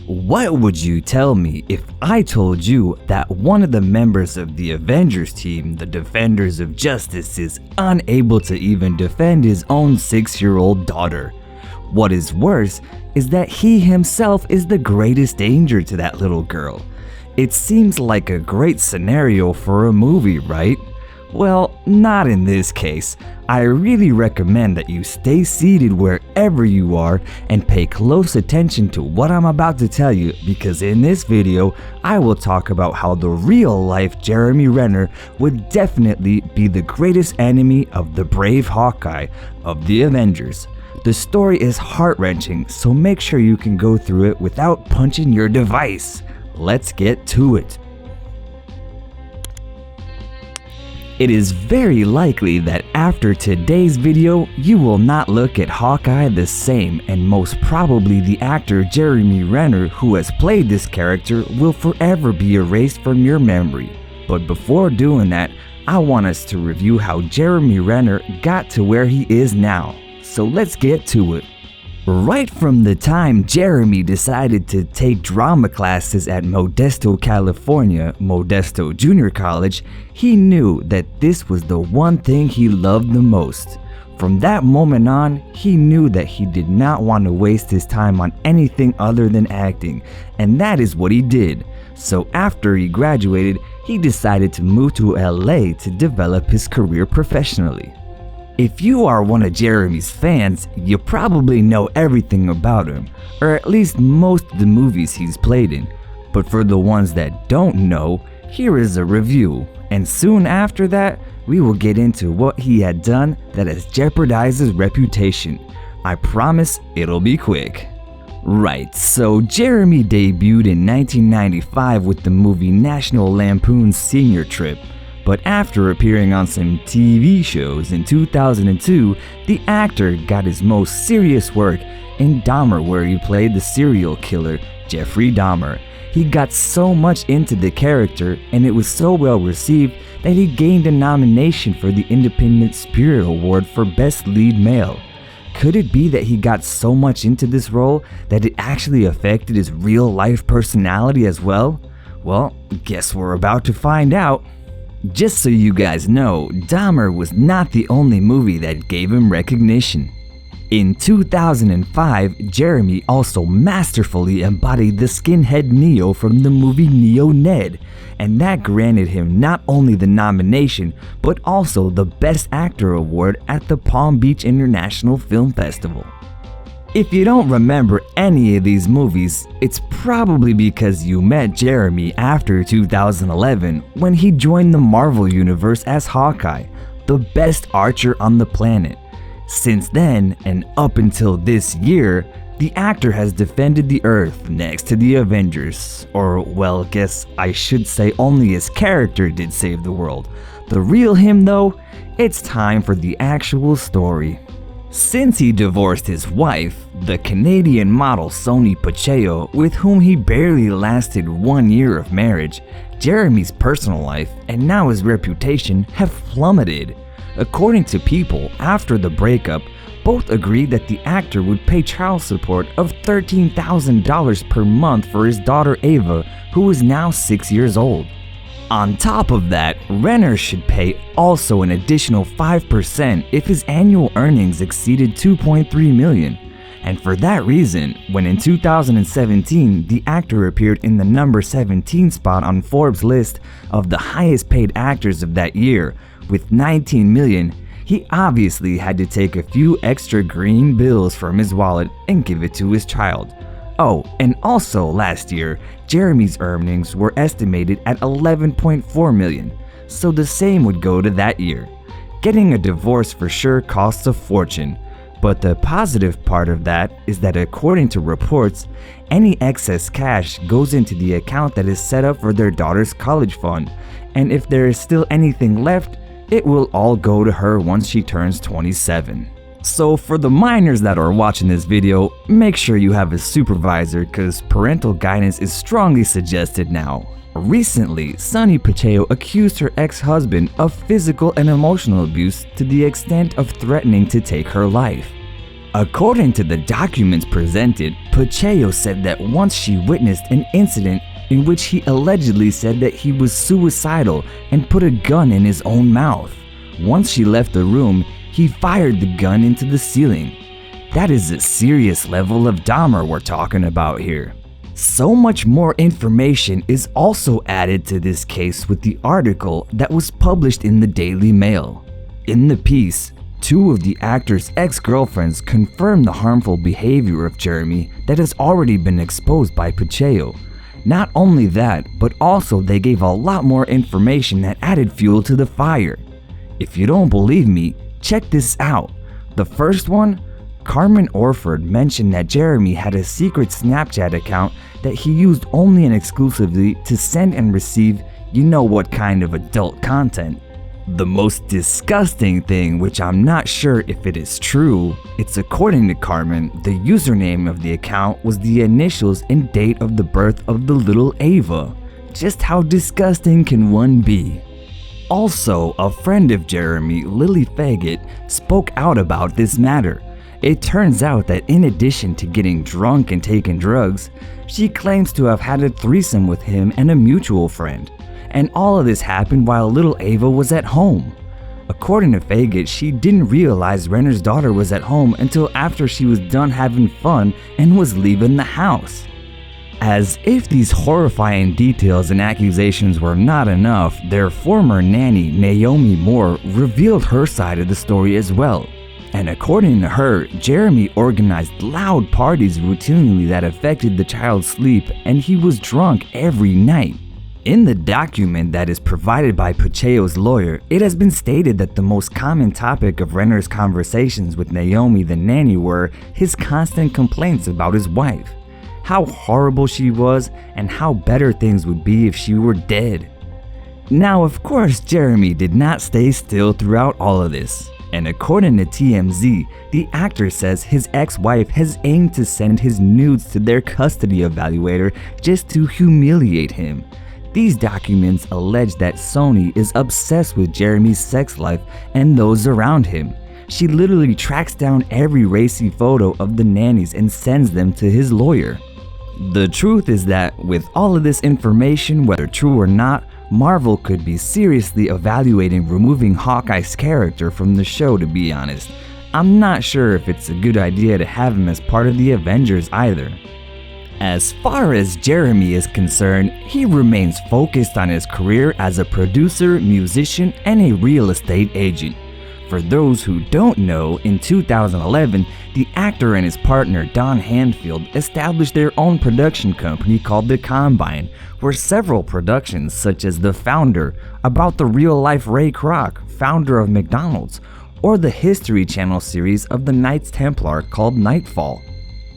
What would you tell me if I told you that one of the members of the Avengers team, the Defenders of Justice, is unable to even defend his own 6-year-old daughter? What is worse is that he himself is the greatest danger to that little girl. It seems like a great scenario for a movie, right? Well, not in this case. I really recommend that you stay seated wherever you are and pay close attention to what I'm about to tell you, because in this video, I will talk about how the real-life Jeremy Renner would definitely be the greatest enemy of the brave Hawkeye of the Avengers. The story is heart-wrenching, so make sure you can go through it without punching your device. Let's get to it. It is very likely that after today's video, you will not look at Hawkeye the same, and most probably the actor Jeremy Renner, who has played this character, will forever be erased from your memory. But before doing that, I want us to review how Jeremy Renner got to where he is now. So let's get to it. Right from the time Jeremy decided to take drama classes at Modesto, California, Modesto Junior College, he knew that this was the one thing he loved the most. From that moment on, he knew that he did not want to waste his time on anything other than acting, and that is what he did. So after he graduated, he decided to move to LA to develop his career professionally. If you are one of Jeremy's fans, you probably know everything about him, or at least most of the movies he's played in. But for the ones that don't know, here is a review, and soon after that, we will get into what he had done that has jeopardized his reputation. I promise it'll be quick. Right, so Jeremy debuted in 1995 with the movie National Lampoon's Senior Trip. But after appearing on some TV shows in 2002, the actor got his most serious work in Dahmer, where he played the serial killer Jeffrey Dahmer. He got so much into the character, and it was so well received that he gained a nomination for the Independent Spirit Award for Best Lead Male. Could it be that he got so much into this role that it actually affected his real-life personality as well? Well, guess we're about to find out. Just so you guys know, Dahmer was not the only movie that gave him recognition. In 2005, Jeremy also masterfully embodied the skinhead Neo from the movie Neo Ned, and that granted him not only the nomination, but also the Best Actor award at the Palm Beach International Film Festival. If you don't remember any of these movies, it's probably because you met Jeremy after 2011 when he joined the Marvel Universe as Hawkeye, the best archer on the planet. Since then, and up until this year, the actor has defended the Earth next to the Avengers. Or, well, guess I should say only his character did save the world. The real him though, it's time for the actual story. Since he divorced his wife, the Canadian model Sonni Pacheco, with whom he barely lasted 1 year of marriage, Jeremy's personal life and now his reputation have plummeted. According to People, after the breakup, both agreed that the actor would pay child support of $13,000 per month for his daughter Ava, who is now 6 years old. On top of that, Renner should pay also an additional 5% if his annual earnings exceeded $2.3 million. And for that reason, when in 2017 the actor appeared in the number 17 spot on Forbes' list of the highest paid actors of that year, with $19 million, he obviously had to take a few extra green bills from his wallet and give it to his child. Oh, and also last year, Jeremy's earnings were estimated at $11.4 million, so the same would go to that year. Getting a divorce for sure costs a fortune, but the positive part of that is that according to reports, any excess cash goes into the account that is set up for their daughter's college fund, and if there is still anything left, it will all go to her once she turns 27. So for the minors that are watching this video, make sure you have a supervisor cause parental guidance is strongly suggested now. Recently, Sonni Pacheco accused her ex-husband of physical and emotional abuse to the extent of threatening to take her life. According to the documents presented, Pacheco said that once she witnessed an incident in which he allegedly said that he was suicidal and put a gun in his own mouth. Once she left the room, he fired the gun into the ceiling. That is a serious level of Dahmer we're talking about here. So much more information is also added to this case with the article that was published in the Daily Mail. In the piece, two of the actor's ex-girlfriends confirmed the harmful behavior of Jeremy that has already been exposed by Pacheco. Not only that, but also they gave a lot more information that added fuel to the fire. If you don't believe me, check this out. The first one, Carmen Orford mentioned that Jeremy had a secret Snapchat account that he used only and exclusively to send and receive you know what kind of adult content. The most disgusting thing, which I'm not sure if it is true, it's according to Carmen, the username of the account was the initials and date of the birth of the little Ava. Just how disgusting can one be? Also, a friend of Jeremy, Lily Faggot, spoke out about this matter. It turns out that in addition to getting drunk and taking drugs, she claims to have had a threesome with him and a mutual friend. And all of this happened while little Ava was at home. According to Faggot, she didn't realize Renner's daughter was at home until after she was done having fun and was leaving the house. As if these horrifying details and accusations were not enough, their former nanny, Naomi Moore, revealed her side of the story as well. And according to her, Jeremy organized loud parties routinely that affected the child's sleep, and he was drunk every night. In the document that is provided by Pacheco's lawyer, it has been stated that the most common topic of Renner's conversations with Naomi the nanny were his constant complaints about his wife, how horrible she was, and how better things would be if she were dead. Now, of course, Jeremy did not stay still throughout all of this. And according to TMZ, the actor says his ex-wife has aimed to send his nudes to their custody evaluator just to humiliate him. These documents allege that Sonni is obsessed with Jeremy's sex life and those around him. She literally tracks down every racy photo of the nannies and sends them to his lawyer. The truth is that with all of this information, whether true or not, Marvel could be seriously evaluating removing Hawkeye's character from the show, to be honest. I'm not sure if it's a good idea to have him as part of the Avengers either. As far as Jeremy is concerned, he remains focused on his career as a producer, musician, and a real estate agent. For those who don't know, in 2011, the actor and his partner Don Handfield established their own production company called The Combine, where several productions such as The Founder, about the real-life Ray Kroc, founder of McDonald's, or the History Channel series of the Knights Templar called Nightfall.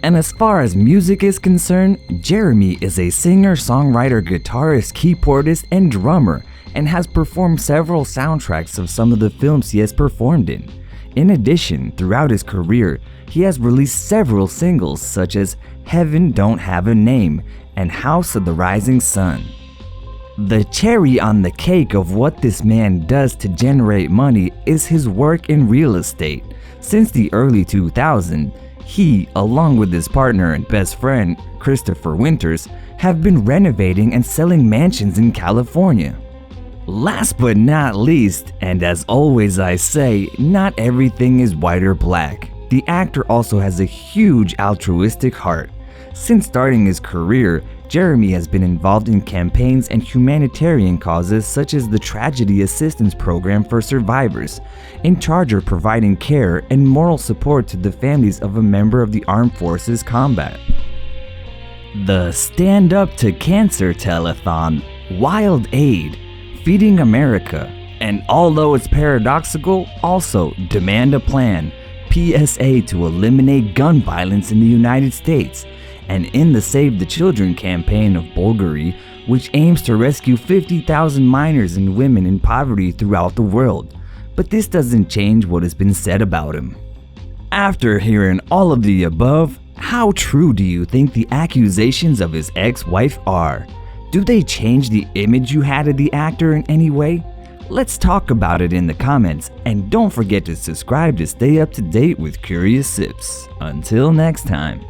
And as far as music is concerned, Jeremy is a singer, songwriter, guitarist, keyboardist, and drummer, and has performed several soundtracks of some of the films he has performed in. In addition, throughout his career, he has released several singles such as Heaven Don't Have a Name and House of the Rising Sun. The cherry on the cake of what this man does to generate money is his work in real estate. Since the early 2000s, he, along with his partner and best friend, Christopher Winters, have been renovating and selling mansions in California. Last but not least, and as always I say, not everything is white or black. The actor also has a huge altruistic heart. Since starting his career, Jeremy has been involved in campaigns and humanitarian causes such as the Tragedy Assistance Program for survivors, in charge of providing care and moral support to the families of a member of the armed forces combat. The Stand Up to Cancer Telethon, Wild Aid, Feeding America, and although it's paradoxical, also Demand a Plan, PSA to eliminate gun violence in the United States, and in the Save the Children campaign of Bulgari, which aims to rescue 50,000 minors and women in poverty throughout the world. But this doesn't change what has been said about him. After hearing all of the above, how true do you think the accusations of his ex-wife are? Do they change the image you had of the actor in any way? Let's talk about it in the comments, and don't forget to subscribe to stay up to date with Curious Sips. Until next time.